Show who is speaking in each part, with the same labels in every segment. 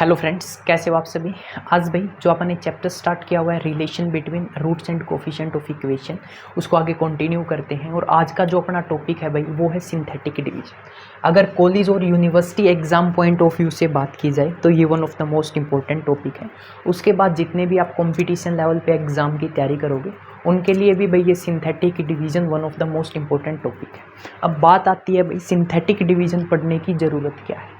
Speaker 1: Hello friends, कैसे हो आप सभी। आज भाई जो अपन ने चैप्टर स्टार्ट किया हुआ है relation between roots and coefficient of equation, उसको आगे कंटिन्यू करते हैं। और आज का जो अपना टॉपिक है भाई वो है सिंथेटिक डिवीजन। अगर कॉलेज और university exam point of view से बात की जाए तो ये one of the most important topic है। उसके बाद जितने भी आप कॉम्पिटिशन लेवल पे एग्ज़ाम की तैयारी करोगे उनके लिए भी भाई ये synthetic division one of the most important topic है। अब बात आती है भाई सिंथेटिक डिवीज़न पढ़ने की ज़रूरत क्या है।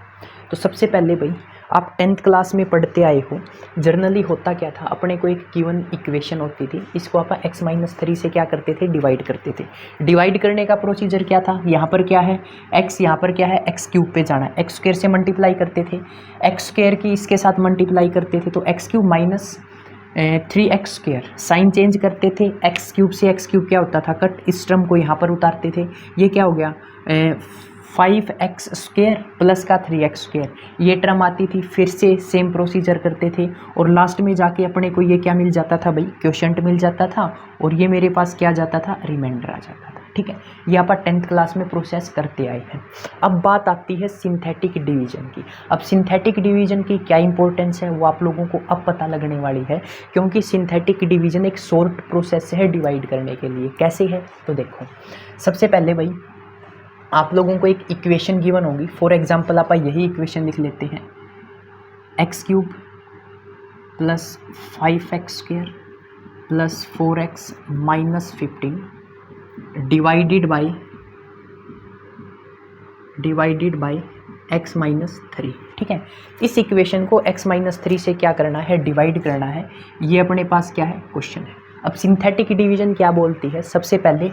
Speaker 1: तो सबसे पहले भाई आप 10th क्लास में पढ़ते आए हो, जर्नली होता क्या था, अपने को एक गिवन इक्वेशन होती थी, इसको आप x-3 से क्या करते थे, डिवाइड करते थे। डिवाइड करने का प्रोसीजर क्या था, यहाँ पर क्या है x, यहाँ पर क्या है x क्यूब पे जाना है, एक्स स्क्वायर से मल्टीप्लाई करते थे, एक्स स्क्वायर की इसके साथ मल्टीप्लाई करते थे तो x cube minus 3x square, sign change करते थे, एक्स क्यूब से एक्स क्यूब क्या होता था कट, इस टर्म को यहाँ पर उतारते थे, ये क्या हो गया 5x स्क्वायर प्लस का 3x स्क्वायर, ये टर्म आती थी, फिर से सेम प्रोसीजर करते थे और लास्ट में जाके अपने को ये क्या मिल जाता था भाई, क्वोशंट मिल जाता था और ये मेरे पास क्या जाता था, रिमाइंडर आ जाता था। ठीक है, ये आप 10th क्लास में प्रोसेस करते आए हैं। अब बात आती है सिंथेटिक डिवीजन की। अब सिंथेटिक डिवीजन की क्या इंपॉर्टेंस है वो आप लोगों को अब पता लगने वाली है, क्योंकि सिंथेटिक डिवीजन एक शॉर्ट प्रोसेस है डिवाइड करने के लिए। कैसे है तो देखो, सबसे पहले भाई आप लोगों को एक इक्वेशन गिवन होगी। फॉर एग्जांपल आप यही इक्वेशन लिख लेते हैं, x cube plus 5x square plus 4x minus 15 divided by x minus 3। ठीक है, इस इक्वेशन को x माइनस 3 से क्या करना है, डिवाइड करना है। ये अपने पास क्या है, क्वेश्चन है। अब सिंथेटिक डिवीजन क्या बोलती है, सबसे पहले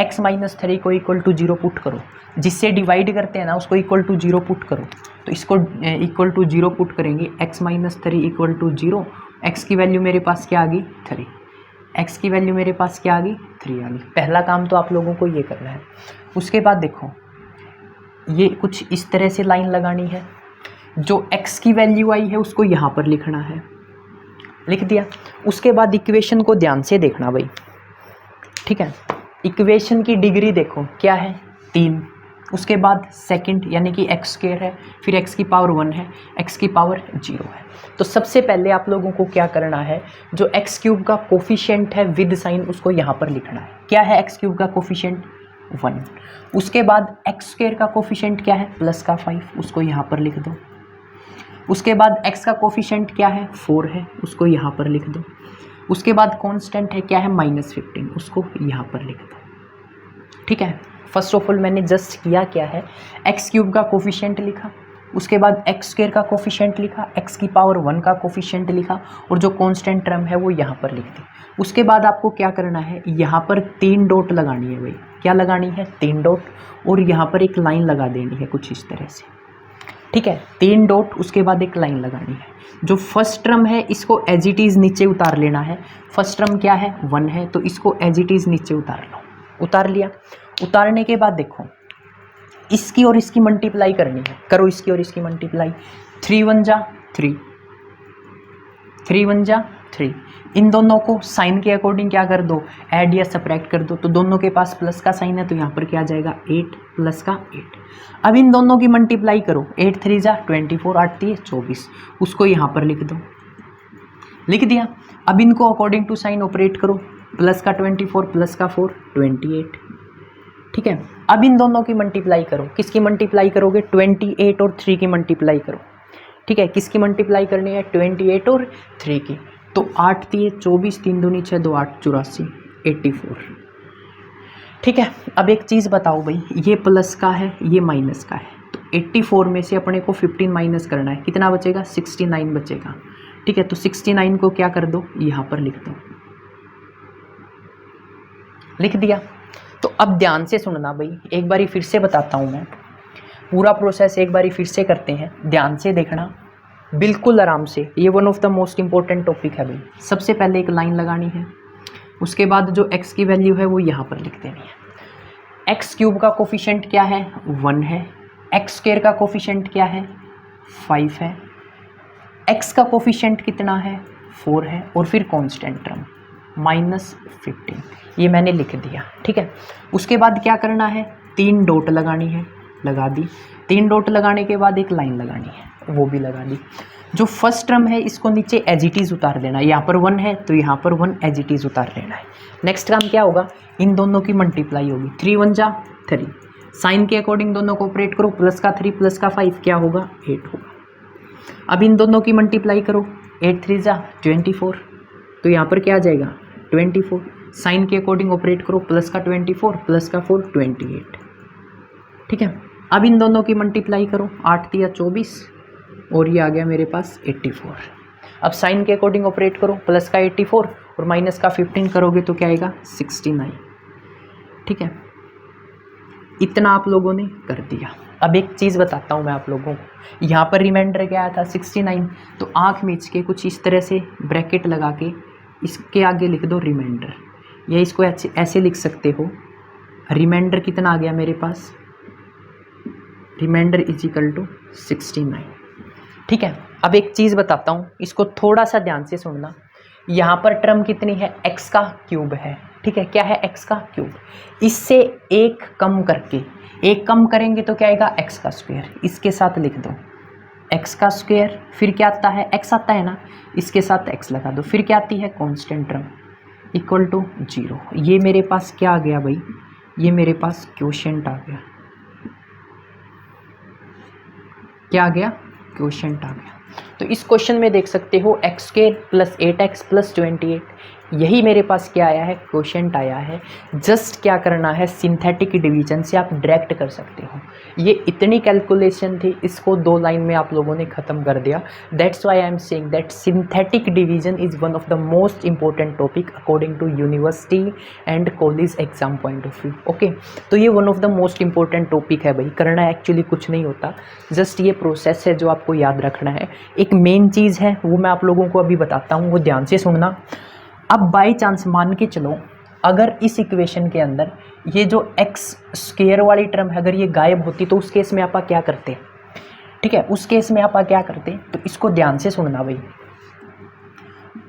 Speaker 1: x माइनस 3 को इक्वल टू 0 पुट करो, जिससे डिवाइड करते हैं ना उसको इक्वल टू 0 पुट करो। तो इसको इक्वल टू 0 पुट करेंगे, x minus 3 equal to 0, x की वैल्यू मेरे पास क्या आ गई 3, x की वैल्यू मेरे पास क्या आ गई 3 आ गई। पहला काम तो आप लोगों को ये करना है। उसके बाद देखो ये कुछ इस तरह से लाइन लगानी है, जो x की वैल्यू आई है उसको यहाँ पर लिखना है, लिख दिया। उसके बाद इक्वेशन को ध्यान से देखना भाई। ठीक है, इक्वेशन की डिग्री देखो क्या है 3, उसके बाद सेकंड यानी कि x स्क्वायर है, फिर x की पावर 1 है, x की पावर 0 है। तो सबसे पहले आप लोगों को क्या करना है, जो x क्यूब का कोफिशिएंट है विद साइन उसको यहाँ पर लिखना है। क्या है x क्यूब का कोफिशिएंट 1। उसके बाद x स्क्वायर का कोफिशिएंट क्या है प्लस का 5, उसको यहाँ पर लिख दो। उसके बाद x का कोफिशिएंट क्या है 4 है, उसको यहाँ पर लिख दो। उसके बाद कांस्टेंट है क्या है -15, उसको यहाँ पर लिख दो। ठीक है, फर्स्ट ऑफ ऑल मैंने जस्ट किया क्या है, एक्स क्यूब का कोफिशिएंट लिखा, उसके बाद एक्स स्क्वायर का कोफिशिएंट लिखा, एक्स की पावर 1 का कोफिशिएंट लिखा और जो कांस्टेंट टर्म है वो यहाँ पर लिख दी। उसके बाद आपको क्या करना है, यहाँ पर 3 डॉट लगानी है भाई। क्या लगानी है 3 डॉट, और यहाँ पर एक लाइन लगा देनी है कुछ इस तरह से। ठीक है, 3 डॉट, उसके बाद एक लाइन लगानी है। जो फर्स्ट टर्म है इसको एज इट इज़ नीचे उतार लेना है। फर्स्ट टर्म क्या है 1 है, तो इसको एज इट इज़ नीचे उतार लो। उतार लिया, उतारने के बाद देखो इसकी और इसकी मल्टीप्लाई करनी है, करो इसकी और इसकी मल्टीप्लाई। 3 1 जा 3, 3 1 जा 3। इन दोनों को साइन के अकॉर्डिंग क्या कर दो, ऐड या सब्ट्रैक्ट कर दो। तो दोनों के पास प्लस का साइन है तो यहाँ पर क्या आ जाएगा 8 प्लस का 8। अब इन दोनों की मल्टीप्लाई करो, 8 3 जा 24, 8 3 24, उसको यहाँ पर लिख दो। लिख दिया। अब इनको अकॉर्डिंग टू साइन ऑपरेट करो, प्लस का 24 प्लस का 4 28। ठीक है, अब इन दोनों की मल्टीप्लाई करो। किसकी मल्टीप्लाई करोगे, 28 और 3 की मल्टीप्लाई करो। ठीक है, किसकी मल्टीप्लाई करनी है 28 और 3 की। तो 8 3 24, 3 दूनी 6 2 8 84 84। ठीक है, अब एक चीज़ बताओ भाई, ये प्लस का है ये माइनस का है, तो 84 में से अपने को 15 माइनस करना है, कितना बचेगा 69 बचेगा। ठीक है, तो 69 को क्या कर दो, यहाँ पर लिख दो। लिख दिया। तो अब ध्यान से सुनना भाई, एक बारी फिर से बताता हूँ मैं, पूरा प्रोसेस एक बारी फिर से करते हैं, ध्यान से देखना बिल्कुल आराम से। ये one of the most important topic है भाई। सबसे पहले एक लाइन लगानी है, उसके बाद जो x की वैल्यू है वो यहाँ पर लिख देनी है। एक्स क्यूब का कोफिशिएंट क्या है 1 है, एक्स स्क्वायर का कोफिशिएंट क्या है 5 है, x का कोफिशिएंट कितना है 4 है, और फिर कांस्टेंट टर्म -15, ये मैंने लिख दिया। ठीक है, उसके बाद क्या करना है, 3 डॉट लगानी है, लगा दी। 3 डॉट लगाने के बाद एक लाइन लगानी है, वो भी लगा दी। जो फर्स्ट टर्म है इसको नीचे एज इट इज़ उतार देना, यहाँ पर 1 है तो यहाँ पर 1 एज इट इज़ उतार देना है। नेक्स्ट काम क्या होगा, इन दोनों की मल्टीप्लाई होगी, 3 1 जा 3, साइन के अकॉर्डिंग दोनों को ऑपरेट करो, प्लस का 3 प्लस का 5 क्या होगा 8 होगा। अब इन दोनों की मल्टीप्लाई करो, 8 3 जा 24, तो यहाँ पर क्या आ जाएगा 24, साइन के अकॉर्डिंग ऑपरेट करो, प्लस का 24 प्लस का 4 28, ठीक है। अब इन दोनों की मल्टीप्लाई करो, 8 3 24 और ये आ गया मेरे पास 84। अब साइन के अकॉर्डिंग ऑपरेट करो, प्लस का 84 और माइनस का 15 करोगे तो क्या आएगा 69, ठीक है। इतना आप लोगों ने कर दिया। अब एक चीज़ बताता हूँ मैं आप लोगों को, यहाँ पर रिमाइंडर क्या आया था 69, तो आँख मीच के कुछ इस तरह से ब्रैकेट लगा के इसके आगे लिख दो रिमाइंडर, या इसको ऐसे लिख सकते हो, रिमाइंडर कितना आ गया मेरे पास, रिमाइंडर इज इक्वल टू 69, ठीक है। अब एक चीज़ बताता हूँ, इसको थोड़ा सा ध्यान से सुनना। यहाँ पर टर्म कितनी है, x का क्यूब है, ठीक है। क्या है, x का क्यूब। इससे एक कम करके, एक कम करेंगे तो क्या आएगा x का स्क्वायर, इसके साथ लिख दो x का स्क्वायर, फिर क्या आता है x आता है ना, इसके साथ x लगा दो, फिर क्या आती है कांस्टेंट टर्म इक्वल टू 0। ये मेरे पास क्या आ गया भाई, ये मेरे पास क्वोशिएंट आ गया, क्या आ गया क्वोशिएंट आ गया। तो इस क्वेश्चन में देख सकते हो x square plus 8x plus 28, यही मेरे पास क्या आया है क्वोशिएंट आया है। जस्ट क्या करना है, सिंथेटिक डिवीजन से आप डायरेक्ट कर सकते हो। ये इतनी कैलकुलेशन थी, इसको 2 लाइन में आप लोगों ने ख़त्म कर दिया। That's why I am saying that synthetic division is one of the most important topic according to university and college exam point of view. Okay, तो ये one of the most important topic है भाई। करना actually कुछ नहीं होता, just ये process है जो आपको याद रखना है। एक मेन चीज़ है वो मैं आप लोगों को अभी बताता हूँ, वो ध्यान से सुनना। अब बाई चांस मान के चलो, अगर इस इक्वेशन के अंदर ये जो एक्स स्क्वायर वाली टर्म है अगर ये गायब होती तो उस केस में आप क्या करते, ठीक है। उस केस में आप क्या करते, तो इसको ध्यान से सुनना भाई।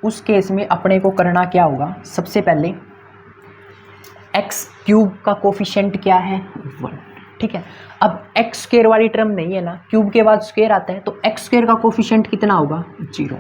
Speaker 1: उस केस में अपने को करना क्या होगा, सबसे पहले एक्स क्यूब का कोफिशिएंट क्या है 1, ठीक है। अब एक्स स्क्वायर वाली टर्म नहीं है ना, क्यूब के बाद स्क्वायर आता है, तो एक्स स्क्वायर का कोफिशिएंट कितना होगा 0।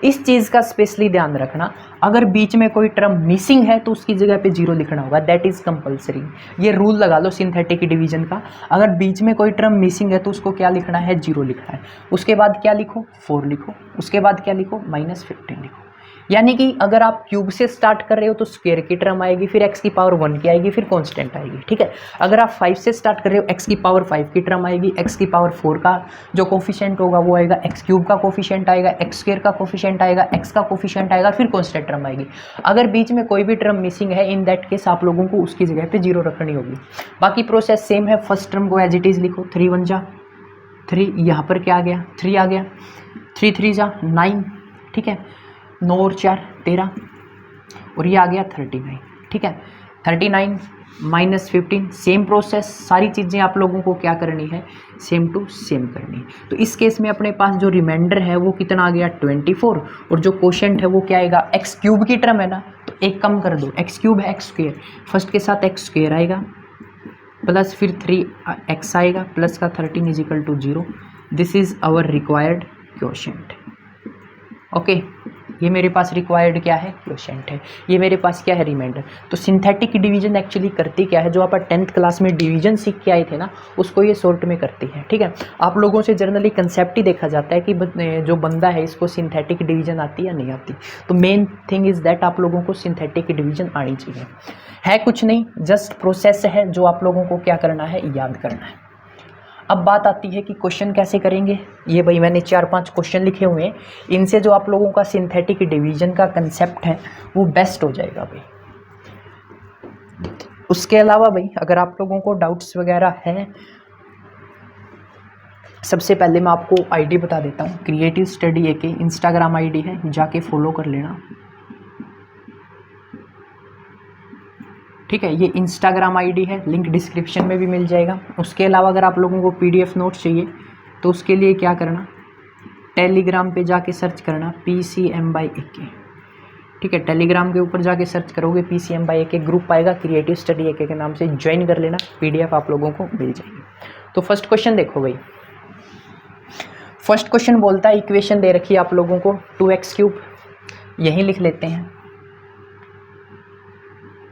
Speaker 1: इस चीज़ का स्पेशली ध्यान रखना, अगर बीच में कोई टर्म मिसिंग है तो उसकी जगह पे 0 लिखना होगा, दैट इज़ कंपलसरी। ये रूल लगा लो सिंथेटिक डिवीजन का, अगर बीच में कोई टर्म मिसिंग है तो उसको क्या लिखना है 0 लिखना है। उसके बाद क्या लिखो 4 लिखो, उसके बाद क्या लिखो -15 लिखो। यानी कि अगर आप क्यूब से स्टार्ट कर रहे हो तो स्क्वायर की टर्म आएगी, फिर x की पावर 1 की आएगी, फिर कांस्टेंट आएगी, ठीक है। अगर आप 5 से स्टार्ट कर रहे हो x की पावर 5 की टर्म आएगी, x की पावर 4 का जो कोफिशिएंट होगा वो आएगा, x क्यूब का कोफिशिएंट आएगा, x स्क्वायर का कोफिशिएंट आएगा, x का कोफिशिएंट आएगा, फिर कांस्टेंट टर्म आएगी। अगर बीच में कोई भी टर्म मिसिंग है, इन दैट केस आप लोगों को उसकी जगह पे 0 रखनी होगी। बाकी प्रोसेस सेम है, फर्स्ट टर्म को एज इट इज़ लिखो, 3 1 जा 3, यहाँ पर क्या आ गया 3 आ गया, 3 3 जा 9, ठीक है। 9 और 4 13 और ये आ गया 39, ठीक है। 39 -15, सेम प्रोसेस, सारी चीज़ें आप लोगों को क्या करनी है सेम टू सेम करनी है। तो इस केस में अपने पास जो रिमाइंडर है वो कितना आ गया 24, और जो क्वोशिएंट है वो क्या आएगा, एक्स क्यूब की टर्म है ना तो एक कम कर दो, एक्स क्यूब है एक्स स्क्वायर, फर्स्ट के साथ एक्स स्क्वायर आएगा प्लस फिर 3x आएगा प्लस का 13 is equal to 0। This is our required quotient. Okay, ये मेरे पास रिक्वायर्ड क्या है क्वोशिएंट है, ये मेरे पास क्या है रिमाइंडर। तो सिंथेटिक डिवीजन एक्चुअली करती क्या है, जो आप 10th क्लास में डिवीजन सीख के आए थे ना उसको ये शॉर्ट में करती है, ठीक है। आप लोगों से जनरली कंसेप्ट ही देखा जाता है कि जो बंदा है इसको सिंथेटिक डिवीजन आती या नहीं आती। तो मेन थिंग इज़ दैट आप लोगों को सिंथेटिक डिवीजन आनी चाहिए। है कुछ नहीं, जस्ट प्रोसेस है जो आप लोगों को क्या करना है याद करना है। अब बात आती है कि क्वेश्चन कैसे करेंगे। ये भाई मैंने 4-5 क्वेश्चन लिखे हुए हैं, इनसे जो आप लोगों का सिंथेटिक डिवीजन का कंसेप्ट है वो बेस्ट हो जाएगा भाई। उसके अलावा भाई अगर आप लोगों को डाउट्स वगैरह हैं, सबसे पहले मैं आपको आईडी बता देता हूँ, क्रिएटिव स्टडी ए के इंस्टाग्राम आईडी है, जाके फॉलो कर लेना, ठीक है। ये इंस्टाग्राम आईडी है, लिंक डिस्क्रिप्शन में भी मिल जाएगा। उसके अलावा अगर आप लोगों को पीडीएफ नोट्स चाहिए तो उसके लिए क्या करना, टेलीग्राम पे जाके सर्च करना PCM/AK, ठीक है। टेलीग्राम के ऊपर जाके सर्च करोगे PCM/AK, ग्रुप आएगा क्रिएटिव स्टडी AK के नाम से, ज्वाइन कर लेना, पीडीएफ आप लोगों को मिल जाएगी। तो फर्स्ट क्वेश्चन देखो भाई, फर्स्ट क्वेश्चन बोलता है इक्वेशन दे रखी है आप लोगों को 2x3, यही लिख लेते हैं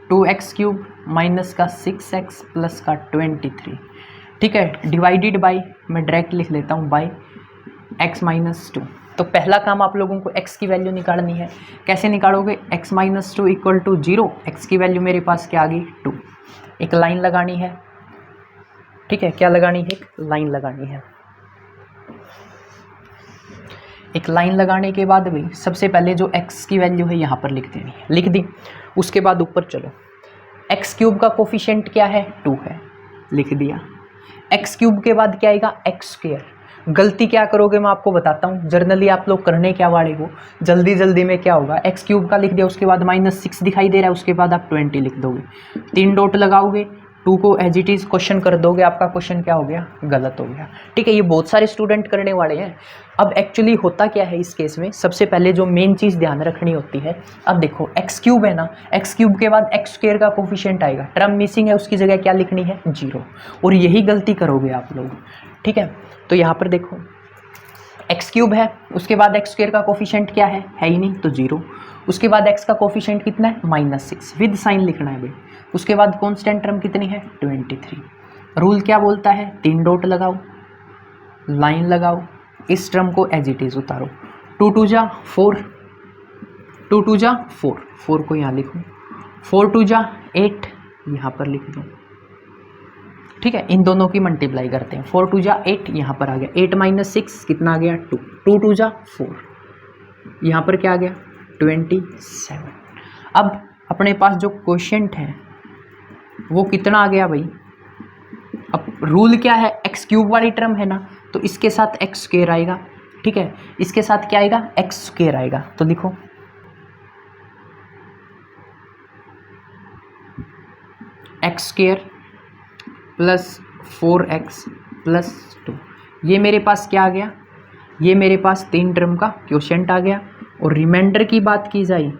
Speaker 1: 2x3 माइनस का 6x प्लस का 23, ठीक है, डिवाइडेड बाई, मैं डायरेक्ट लिख लेता हूँ बाई x माइनस 2। तो पहला काम आप लोगों को x की वैल्यू निकालनी है। कैसे निकालोगे? x minus 2 equal to 0, x की वैल्यू मेरे पास क्या आ गई 2। एक लाइन लगानी है, ठीक है, क्या लगानी है? एक लाइन लगानी है। एक लाइन लगाने के बाद भी सबसे पहले जो x की वैल्यू है यहाँ पर लिख देनी है, लिख दी। उसके बाद ऊपर चलो, x³ का कोफिशिएंट क्या है? 2 है, लिख दिया। x³ के बाद क्या आएगा? x²। गलती क्या करोगे मैं आपको बताता हूँ। जर्नली आप लोग करने क्या वाले हो, जल्दी जल्दी में क्या होगा, x³ का लिख दिया, उसके बाद -6 दिखाई दे रहा है, उसके बाद आप 20 लिख दोगे, 3 डॉट लगाओगे, 2 को एज इट इज़ क्वेश्चन कर दोगे, आपका क्वेश्चन क्या हो गया? गलत हो गया। ठीक है, ये बहुत सारे स्टूडेंट करने वाले हैं। अब एक्चुअली होता क्या है इस केस में, सबसे पहले जो मेन चीज़ ध्यान रखनी होती है, अब देखो x³ है ना, x³ के बाद x² का कोफिशिएंट आएगा, टर्म मिसिंग है, उसकी जगह क्या लिखनी है? 0। और यही गलती करोगे आप लोग। ठीक है, तो यहाँ पर देखो x³ है, उसके बाद x² का कोफिशिएंट क्या है ही नहीं, तो 0। उसके बाद x का कोफिशिएंट कितना है? -6, विद साइन लिखना है भाई। उसके बाद कांस्टेंट टर्म कितनी है? 23। रूल क्या बोलता है? 3 डॉट लगाओ, लाइन लगाओ, इस टर्म को एज इट इज उतारो। 2 2 जा 4, 2 2 जा 4, 4 को यहाँ लिखूँ, 4 2 जा 8 यहाँ पर लिख दूँ। ठीक है, इन दोनों की मल्टीप्लाई करते हैं, 4 2 जा 8 यहाँ पर आ गया, 8 - 6 कितना आ गया? 2, 2 2 जा 4, यहाँ पर क्या आ गया? 27। अब अपने पास जो क्वोशिएंट है वो कितना आ गया भाई? अब रूल क्या है? x³ वाली टर्म है ना, तो इसके साथ x² आएगा। ठीक है, इसके साथ क्या आएगा? x² आएगा। तो लिखो x² प्लस 4x प्लस 2, ये मेरे पास क्या आ गया? ये मेरे पास 3 टर्म का क्वोशिएंट आ गया। और रिमाइंडर की बात की जाए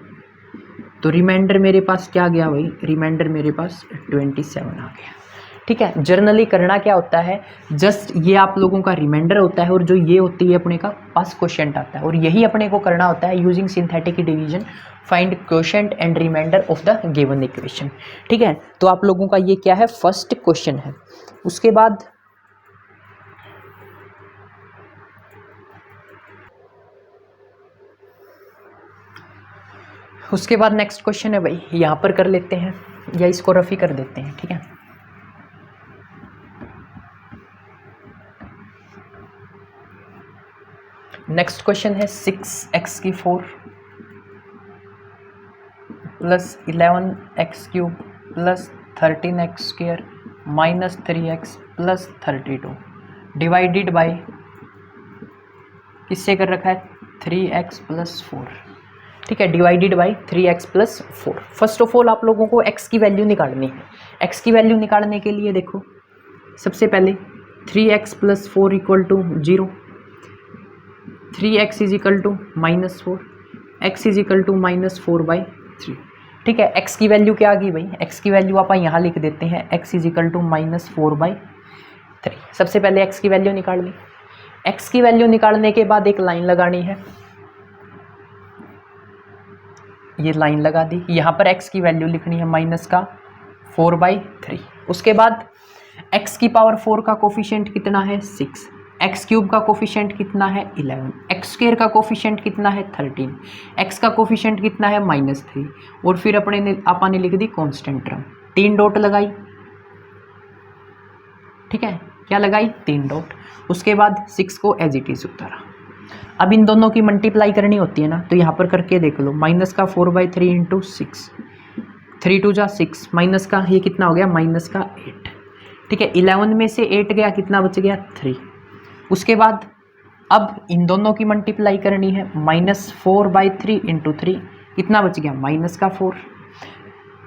Speaker 1: तो रिमाइंडर मेरे पास क्या आ गया भाई? रिमाइंडर मेरे पास 27 आ गया। ठीक है, जर्नली करना क्या होता है, जस्ट ये आप लोगों का रिमाइंडर होता है और जो ये होती है अपने का पास क्वोशिएंट आता है, और यही अपने को करना होता है using synthetic division, find quotient and remainder of the given equation. ठीक है, तो आप लोगों का ये क्या है? फर्स्ट क्वेश्चन है। उसके बाद नेक्स्ट क्वेश्चन है भाई, यहाँ पर कर लेते हैं या इसको रफी कर देते हैं। ठीक है, नेक्स्ट क्वेश्चन है 6x³ plus 11x³ plus 13x² minus 3x plus 32 divided by किससे कर रखा है? 3x plus 4। ठीक है, divided by 3x plus 4। First of all आप लोगों को x की वैल्यू निकालनी है। x की वैल्यू निकालने के लिए देखो, सबसे पहले 3x plus 4 equal to 0, 3x is equal to -4, x is equal to -4/3। ठीक है, x की वैल्यू क्या आ गई भाई? x की वैल्यू आप यहाँ लिख देते हैं, x इज इक्वल टू -4/3। सबसे पहले x की वैल्यू निकाल ली। x की वैल्यू निकालने के बाद एक लाइन लगानी है, ये लाइन लगा दी। यहाँ पर x की वैल्यू लिखनी है -4/3। उसके बाद x की पावर 4 का कोफिशिएंट कितना है? 6, x³ का कोफिशिएंट कितना है? 11, x² का कोफिशिएंट कितना है? 13, x का कोफिशिएंट कितना है? -3, और फिर आपा ने लिख दी कांस्टेंट टर्म, 3 डॉट लगाई। ठीक है, क्या लगाई? 3 डॉट। उसके बाद 6 को एज इट इज उतारा। अब इन दोनों की मल्टीप्लाई करनी होती है ना, तो यहाँ पर करके देख लो, -4/3 इंटू 6, 3 2 जा 6, माइनस का ये कितना हो गया? -8। ठीक है, 11 में से 8 गया, कितना बच गया? 3। उसके बाद अब इन दोनों की मल्टीप्लाई करनी है, -4/3 इंटू 3 कितना बच गया? -4।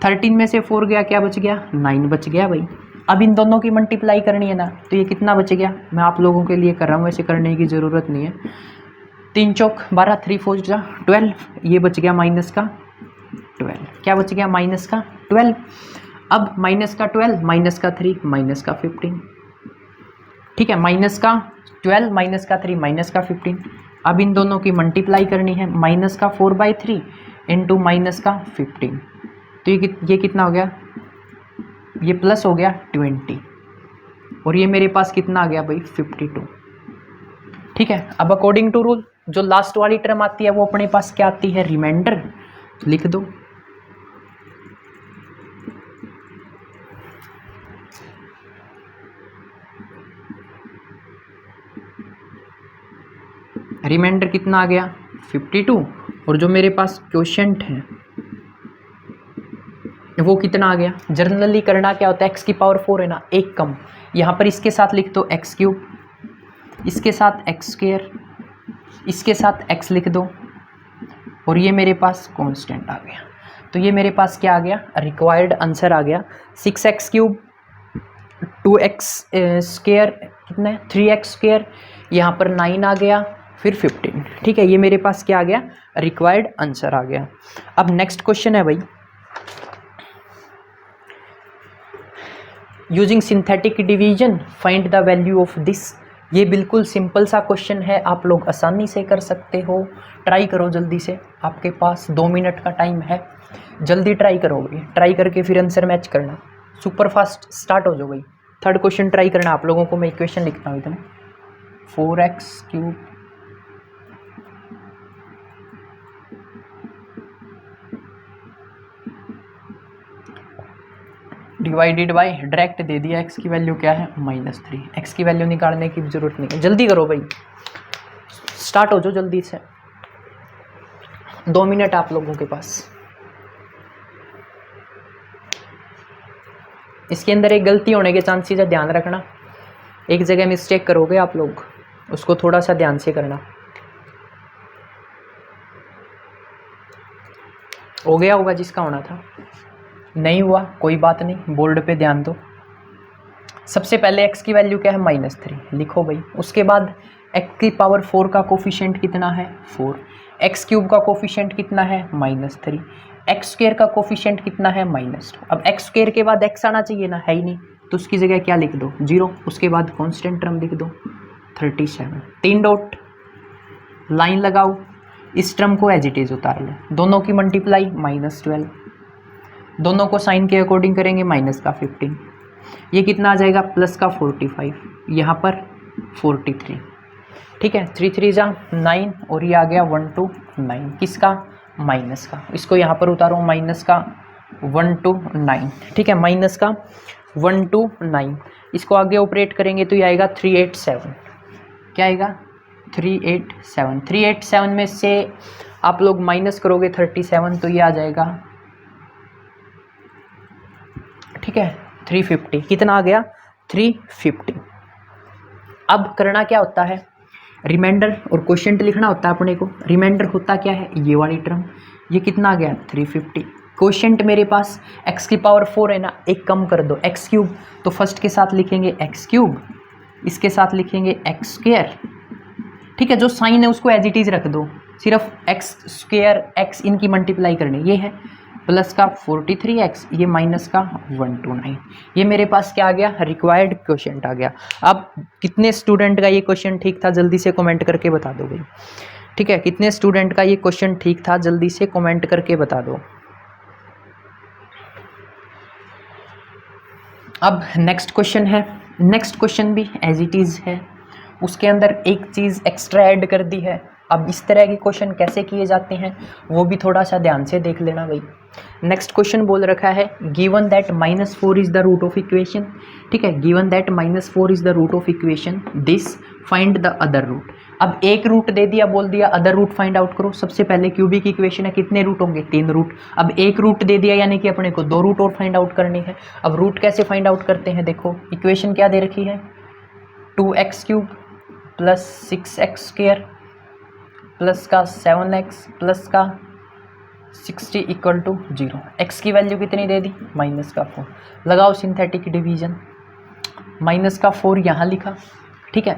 Speaker 1: 13 में से 4 गया, क्या बच गया? 9 बच गया भाई। अब इन दोनों की मल्टीप्लाई करनी है ना, तो ये कितना बच गया? मैं आप लोगों के लिए कर रहा हूँ, वैसे करने की ज़रूरत नहीं है। 3 चौक 12, 3 4 जा 12, ये बच गया -12। क्या बच गया? -12। अब -12, -3, -15। ठीक है, माइनस का 12 माइनस का 3 माइनस का 15। अब इन दोनों की मल्टीप्लाई करनी है, माइनस का 4/3 इंटू माइनस का 15। तो ये कितना हो गया, ये प्लस हो गया 20 और ये मेरे पास कितना आ गया भाई 52। ठीक है, अब अकॉर्डिंग टू रूल जो लास्ट वाली टर्म आती है वो अपने पास क्या आती है, रिमाइंडर। लिख दो, रिमाइंडर कितना आ गया 52 और जो मेरे पास क्वोशिएंट है वो कितना आ गया। जनरली करना क्या होता है, x की पावर 4 है ना, एक कम, यहाँ पर इसके साथ लिख दो x3, इसके साथ x², इसके साथ x लिख दो और ये मेरे पास कांस्टेंट आ गया। तो ये मेरे पास क्या आ गया, रिक्वायर्ड आंसर आ गया 6x3 2x² कितना है 3x², यहाँ पर 9 आ गया, फिर 15। ठीक है, ये मेरे पास क्या आ गया, रिक्वायर्ड आंसर आ गया। अब नेक्स्ट क्वेश्चन है भाई, using synthetic division find the value of this. ये बिल्कुल सिंपल सा क्वेश्चन है, आप लोग आसानी से कर सकते हो। ट्राई करो जल्दी से, आपके पास 2 मिनट का टाइम है, जल्दी ट्राई करो भाई। ट्राई करके फिर आंसर मैच करना, सुपर फास्ट स्टार्ट हो जाओ भाई। थर्ड क्वेश्चन ट्राई करना आप लोगों को, मैं इक्वेशन लिखता हूँ इतना 4x³ डिवाइडेड बाय, डायरेक्ट दे दिया x की वैल्यू क्या है -3। x की वैल्यू निकालने की जरूरत नहीं है, जल्दी करो भाई, स्टार्ट हो जाओ जल्दी से, 2 मिनट आप लोगों के पास। इसके अंदर एक गलती होने के चांसेस है, ध्यान रखना। एक जगह मिस्टेक करोगे आप लोग, उसको थोड़ा सा ध्यान से करना। हो गया होगा जिसका होना था, नहीं हुआ कोई बात नहीं, बोर्ड पे ध्यान दो। सबसे पहले x की वैल्यू क्या है -3 लिखो भाई। उसके बाद x की पावर 4 का कोफिशिएंट कितना है 4, x³ का कोफिशिएंट कितना है -3, x² का कोफिशिएंट कितना है -2। अब x² के बाद x आना चाहिए ना, है ही नहीं, तो उसकी जगह क्या लिख दो 0। उसके बाद कांस्टेंट टर्म लिख दो 37, 3 डॉट, लाइन लगाओ, इस टर्म को एज इट इज उतार लो, दोनों की मल्टीप्लाई -12, दोनों को साइन के अकॉर्डिंग करेंगे माइनस का 15, ये कितना आ जाएगा प्लस का 45, यहाँ पर 43। ठीक है, 3 3 जा 9 और ये आ गया 1 2 9, किसका माइनस का। इसको यहाँ पर उतारो, माइनस का 1 2 9। ठीक है, माइनस का 1 2 9, इसको आगे ऑपरेट करेंगे तो ये आएगा 387। क्या आएगा 387। 387 में से आप लोग माइनस करोगे 37 तो ये आ जाएगा, ठीक है 350। कितना आ गया 350। अब करना क्या होता है, रिमाइंडर और क्वोशिएंट लिखना होता है अपने को। रिमाइंडर होता क्या है, ये वाली टर्म, ये कितना आ गया 350। क्वोशिएंट मेरे पास x की पावर 4 है ना, एक कम कर दो x³, तो फर्स्ट के साथ लिखेंगे x³, इसके साथ लिखेंगे x²। ठीक है, जो साइन है उसको एज इट इज रख दो, सिर्फ x² x इनकी मल्टीप्लाई करनी, ये है प्लस का 43x, ये माइनस का 129। ये मेरे पास क्या आ गया, रिक्वायर्ड क्वोशिएंट आ गया। अब कितने स्टूडेंट का ये क्वेश्चन ठीक था, जल्दी से कमेंट करके बता दो भाई। ठीक है, कितने स्टूडेंट का ये क्वेश्चन ठीक था, जल्दी से कमेंट करके बता दो। अब नेक्स्ट क्वेश्चन है, नेक्स्ट क्वेश्चन भी एज इट इज़ है, उसके अंदर एक चीज़ एक्स्ट्रा ऐड कर दी है। अब इस तरह के क्वेश्चन कैसे किए जाते हैं वो भी थोड़ा सा ध्यान से देख लेना भाई। नेक्स्ट क्वेश्चन बोल रखा है given that -4 is the root of equation. ठीक है, given that -4 is the root of equation, this find the other root. अब एक रूट दे दिया, बोल दिया अदर रूट फाइंड आउट करो। सबसे पहले क्यूबिक इक्वेशन है, कितने रूट होंगे 3 रूट। अब एक रूट दे दिया यानी कि अपने को 2 रूट और फाइंड आउट करनी है। अब रूट कैसे फाइंड आउट करते हैं, देखो इक्वेशन क्या दे रखी है 2x³ प्लस 6x² प्लस का 7x प्लस का 60 इक्वल टू 0। x की वैल्यू कितनी दे दी -4। लगाओ सिंथेटिक डिवीजन, -4 यहाँ लिखा। ठीक है,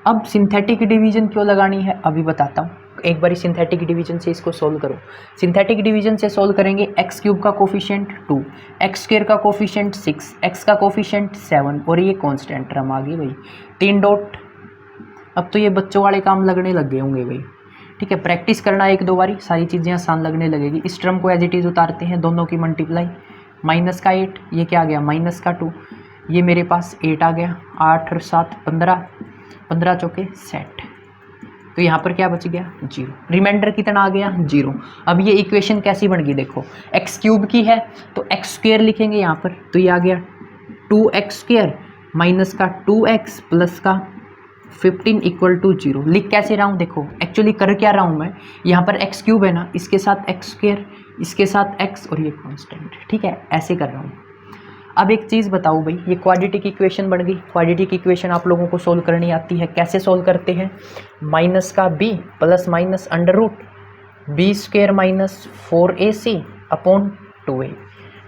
Speaker 1: अब सिंथेटिक डिवीजन क्यों लगानी है अभी बताता हूँ। एक बारी सिंथेटिक डिवीजन से इसको सोल्व करो। सिंथेटिक डिवीजन से सोल्व करेंगे एक्स क्यूब का कोफिशिएंट 2, एक्स स्क्वायर का कोफिशिएंट 6, एक्स का कोफिशिएंट 7 और ये कांस्टेंट टर्म आ गई भाई 3 डॉट। अब तो ये बच्चों वाले काम लगने लग गए होंगे भाई, ठीक है। प्रैक्टिस करना एक दो बारी, सारी चीज़ें आसान लगने लगेगी। इस टर्म को एज इट इज़ उतारते हैं, दोनों की मल्टीप्लाई, माइनस का 8, ये क्या आ गया माइनस का 2, ये मेरे पास 8 आ गया, 8 और 7 15, 15 चौके 60, तो यहाँ पर क्या बच गया 0। रिमाइंडर कितना आ गया 0। अब ये इक्वेशन कैसी बन गई देखो, एक्स क्यूब की है तो एक्स स्क्वायर लिखेंगे यहाँ पर, तो ये आ गया 2x स्क्वायर माइनस का 2x प्लस का 15 इक्वल टू 0। लिख कैसे रहा हूँ देखो, एक्चुअली कर क्या रहा हूँ मैं, यहाँ पर एक्स क्यूब है ना, इसके साथ एक्स स्क्वायर, इसके साथ एक्स और ये कांस्टेंट, ठीक है, ऐसे कर रहा हूँ। अब एक चीज़ बताओ भाई, ये क्वाड्रेटिक इक्वेशन बन गई। क्वाड्रेटिक इक्वेशन आप लोगों को सोल्व करनी आती है, कैसे सोल्व करते हैं, माइनस का b plus minus under root b square minus 4ac upon 2a,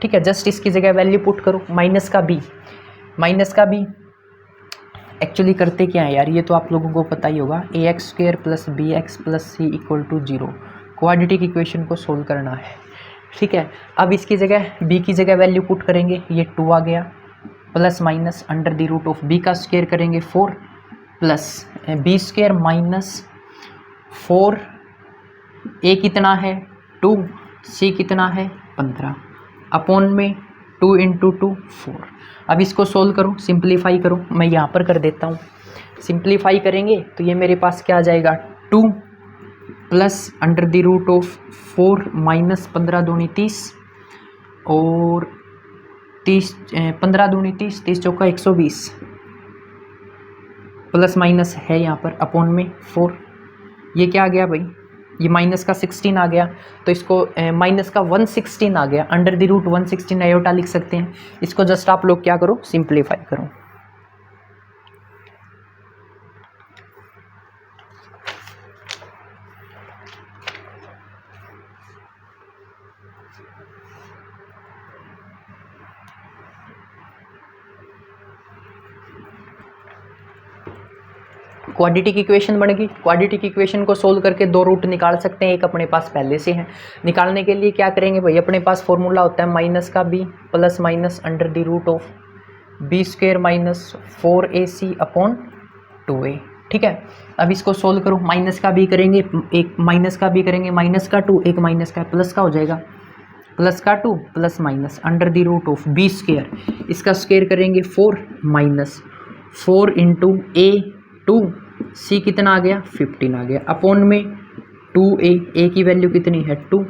Speaker 1: ठीक है। जस्ट इसकी जगह वैल्यू पुट करो, माइनस का b एक्चुअली करते क्या है यार, ये तो आप लोगों को पता ही होगा, ax square plus bx plus c equal to 0। Quadratic equation को सोल्व करना है, ठीक है। अब इसकी जगह b की जगह वैल्यू पुट करेंगे, ये 2 आ गया, plus minus under the root of b का स्क्वायर करेंगे 4 plus b square minus 4, a कितना है 2, c कितना है 15 अपॉन में 2 इंटू 2 4। अब इसको सोल्व करो, सिंप्लीफाई करो, मैं यहाँ पर कर देता हूँ। सिंप्लीफाई करेंगे तो ये मेरे पास क्या आ जाएगा 2 plus under the root of 4 minus 15 दूनी 30 और 30 15 दूनी 30, 30 चौका 120 प्लस माइनस है यहाँ पर अपॉन में 4। ये क्या आ गया भाई, ये माइनस का 16 आ गया, तो इसको माइनस का 116 आ गया, अंडर द रूट 116 आयोटा लिख सकते हैं। इसको जस्ट आप लोग क्या करो, सिंप्लीफाई करो। क्वाड्रेटिक इक्वेशन बन गई। क्वाड्रेटिक इक्वेशन को सोल्व करके दो रूट निकाल सकते हैं, एक अपने पास पहले से है। निकालने के लिए क्या करेंगे भाई, अपने पास फॉर्मूला होता है माइनस का b plus minus under the root of b square minus 4ac upon 2a, ठीक है। अब इसको सोल्व करो, माइनस का b करेंगे, एक माइनस का b करेंगे, माइनस का 2, एक माइनस का प्लस का हो जाएगा, प्लस का 2 plus minus under the root of b square, इसका स्क्वायर करेंगे 4 माइनस 4 इंटू a 2, c कितना आ गया 15 आ गया, अपॉन में 2a की वैल्यू कितनी है 2,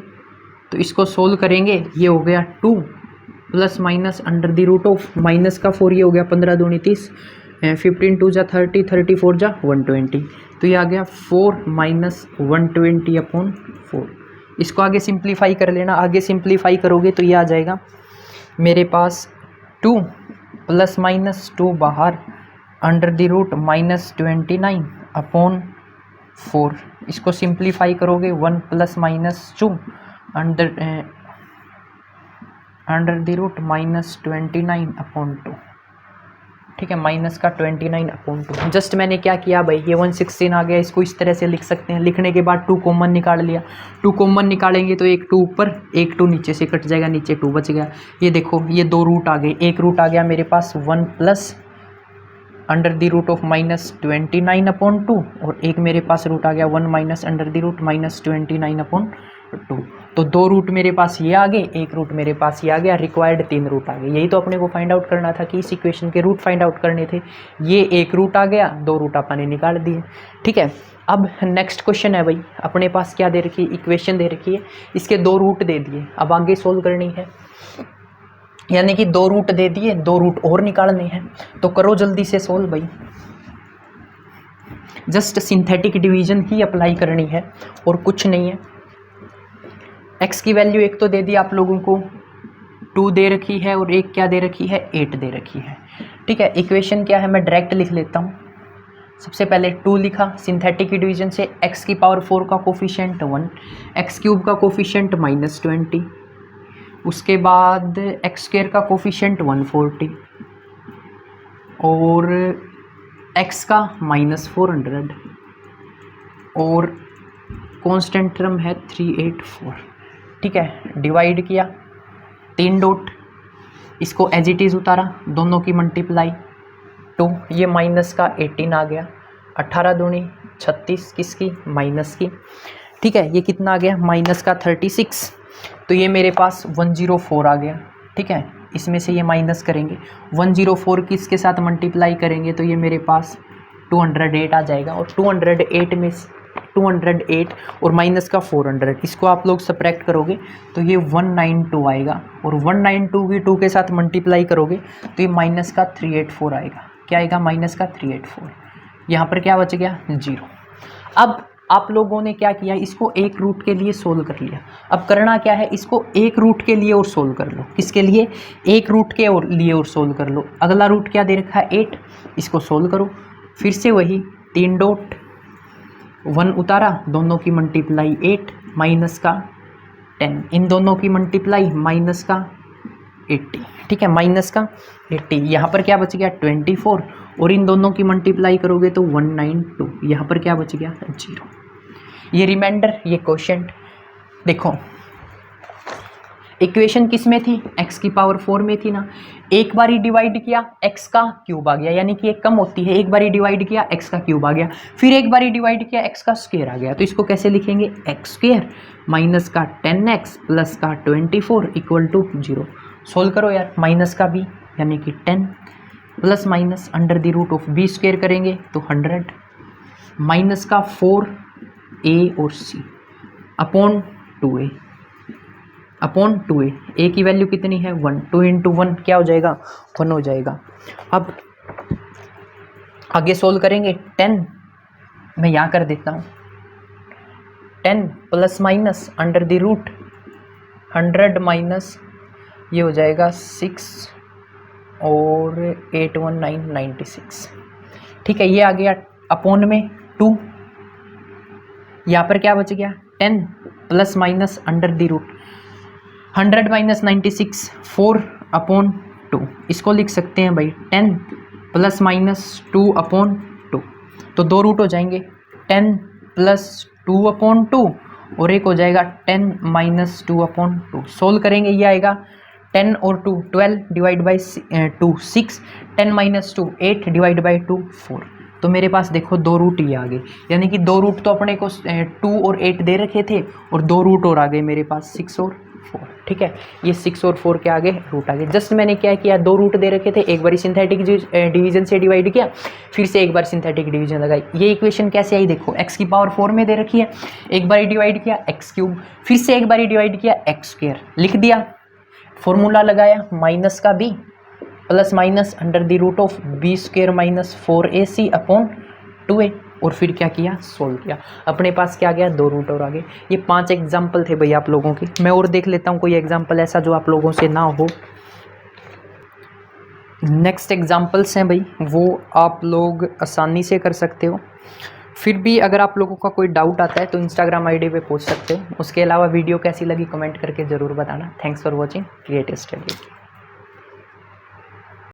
Speaker 1: तो इसको सोल्व करेंगे, ये हो गया 2 plus minus under the root of minus का 4, ये हो गया 15 दूनी 30, 15 2 जा 30, 34 जा 120, तो ये आ गया 4 माइनस 120 अपॉन 4। इसको आगे सिंप्लीफाई कर लेना, आगे सिंप्लीफाई करोगे तो ये आ जाएगा मेरे पास 2 प्लस माइनस 2 बाहर under the root minus 29 upon 4। इसको सिंप्लीफाई करोगे 1 plus minus 2 under the root minus 29 upon 2, ठीक है, माइनस का 29 अपॉन 2। जस्ट मैंने क्या किया भाई, ये 116 आ गया, इसको इस तरह से लिख सकते हैं। लिखने के बाद 2 कॉमन निकाल लिया, 2 कॉमन निकालेंगे तो एक 2 ऊपर एक 2 नीचे से कट जाएगा, नीचे 2 बच गया। ये देखो ये 2 रूट आ गए, एक रूट आ गया मेरे पास 1 plus under the root of minus 29 upon 2 और एक मेरे पास रूट आ गया 1 minus under the root minus 29 upon 2। तो 2 रूट मेरे पास ये आ गए, एक रूट मेरे पास ये आ गया, रिक्वायर्ड 3 रूट आ गए। यही तो अपने को फाइंड आउट करना था कि इस इक्वेशन के रूट फाइंड आउट करने थे। ये एक रूट आ गया, 2 रूट अपने निकाल दिए, ठीक है। अब नेक्स्ट क्वेश्चन है भाई, अपने पास क्या दे रखी है, इक्वेशन दे रखी है, इसके 2 रूट दे दिए, अब आगे सोल्व करनी है। यानी कि 2 रूट दे दिए, 2 रूट और निकालने हैं, तो करो जल्दी से सोल्व भाई। जस्ट सिंथेटिक डिवीजन ही अप्लाई करनी है और कुछ नहीं है। x की वैल्यू एक तो दे दी आप लोगों को, 2 दे रखी है और एक क्या दे रखी है 8 दे रखी है, ठीक है। इक्वेशन क्या है मैं डायरेक्ट लिख लेता हूँ। सबसे पहले 2 लिखा, सिंथेटिक डिवीजन से x की पावर 4 का कोफिशिएंट 1, x क्यूब का कोफिशिएंट -20, उसके बाद एक्स स्क्वायर का कोफिशिएंट 140 और x का -400 और कांस्टेंट टर्म है 384, ठीक है। डिवाइड किया 3 डॉट, इसको एज इट इज़ उतारा, दोनों की मल्टीप्लाई 2, ये माइनस का 18 आ गया, 18 दूनी 36 किसकी माइनस की, ठीक है। ये कितना आ गया माइनस का 36, तो ये मेरे पास 104 आ गया, ठीक है। इसमें से ये माइनस करेंगे 104 किसके साथ मल्टीप्लाई करेंगे तो ये मेरे पास 208 आ जाएगा, और 208 में 208 और माइनस का 400, इसको आप लोग सब्ट्रैक्ट करोगे तो ये 192 आएगा, और 192 भी 2 के साथ मल्टीप्लाई करोगे तो ये माइनस का 384 आएगा। क्या आएगा माइनस का 384। यहाँ पर क्या बच गया 0। अब आप लोगों ने क्या किया, इसको एक रूट के लिए सोल्व कर लिया। अब करना क्या है, इसको एक रूट के लिए और सोल्व कर लो। किसके लिए, एक रूट के लिए और सोल्व कर लो। अगला रूट क्या दे रखा है 8, इसको सोल्व करो। फिर से वही 3 डॉट 1 उतारा, दोनों की मल्टीप्लाई 8 माइनस का 10, इन दोनों की मल्टीप्लाई माइनस का 80, ठीक है, माइनस का 80। यहाँ पर क्या बच गया 24, और इन दोनों की मल्टीप्लाई करोगे तो 192, यहाँ पर क्या बच गया 0। ये रिमाइंडर, ये क्वोशिएंट। देखो इक्वेशन किस में थी, x की पावर 4 में थी ना। एक बारी डिवाइड किया x का क्यूब आ गया, यानी कि एक कम होती है, एक बारी डिवाइड किया x का क्यूब आ गया, फिर एक बारी डिवाइड किया x का स्क्वायर आ गया। तो इसको कैसे लिखेंगे, x स्क्वायर माइनस का 10x प्लस का 24 इक्वल टू 0। सोल्व करो यार, माइनस का b यानी कि 10 plus minus under the root of b square करेंगे तो 100 माइनस का 4a और c upon 2a upon 2a। a की वैल्यू कितनी है 1, 2 इंटू 1 क्या हो जाएगा 1 हो जाएगा। अब आगे सोल्व करेंगे 10, मैं यहाँ कर देता हूँ 10 plus minus under the root 100 minus ये हो जाएगा 6 और 81996, ठीक है। ये आ गया अपॉन में 2, यहाँ पर क्या बच गया 10 plus minus under the root 100 minus 96 4 upon 2, इसको लिख सकते हैं भाई 10 प्लस माइनस 2 अपॉन 2, तो 2 रूट हो जाएंगे 10 प्लस 2 अपॉन 2 और एक हो जाएगा 10 माइनस 2 अपॉन 2। सोल्व करेंगे ये आएगा 10 और 2 12 divide by 2 6, 10 minus 2 8 divide by 2 4। तो मेरे पास देखो 2 रूट ये आ गए, यानी कि 2 रूट तो अपने को 2 और 8 दे रखे थे, और 2 रूट और आ गए मेरे पास 6 और 4, ठीक है। ये 6 और 4 के आगे रूट आ गए। जस्ट मैंने क्या किया, 2 रूट दे रखे थे, एक बार सिंथेटिक डिवीजन से डिवाइड किया, फिर से एक बार सिंथेटिक डिवीजन लगाई। ये इक्वेशन कैसे आई देखो, x की पावर 4 में दे रखी है, एक बार डिवाइड किया x क्यूब, फिर से एक बार डिवाइड किया x स्क्वायर, लिख दिया, फॉर्मूला लगाया माइनस का b plus minus under the root of b square minus 4ac upon 2a, और फिर क्या किया सोल्व किया। अपने पास क्या आ गया 2 रूट और आ गए। ये 5 एग्जाम्पल थे भाई आप लोगों की। मैं और देख लेता हूँ कोई एग्जाम्पल ऐसा जो आप लोगों से ना हो। नेक्स्ट एग्जाम्पल्स हैं भाई, वो आप लोग आसानी से कर सकते हो। फिर भी अगर आप लोगों का कोई डाउट आता है तो इंस्टाग्राम आईडी पे पूछ सकते हो। उसके अलावा वीडियो कैसी लगी कमेंट करके ज़रूर बताना। Thanks for watching creative study.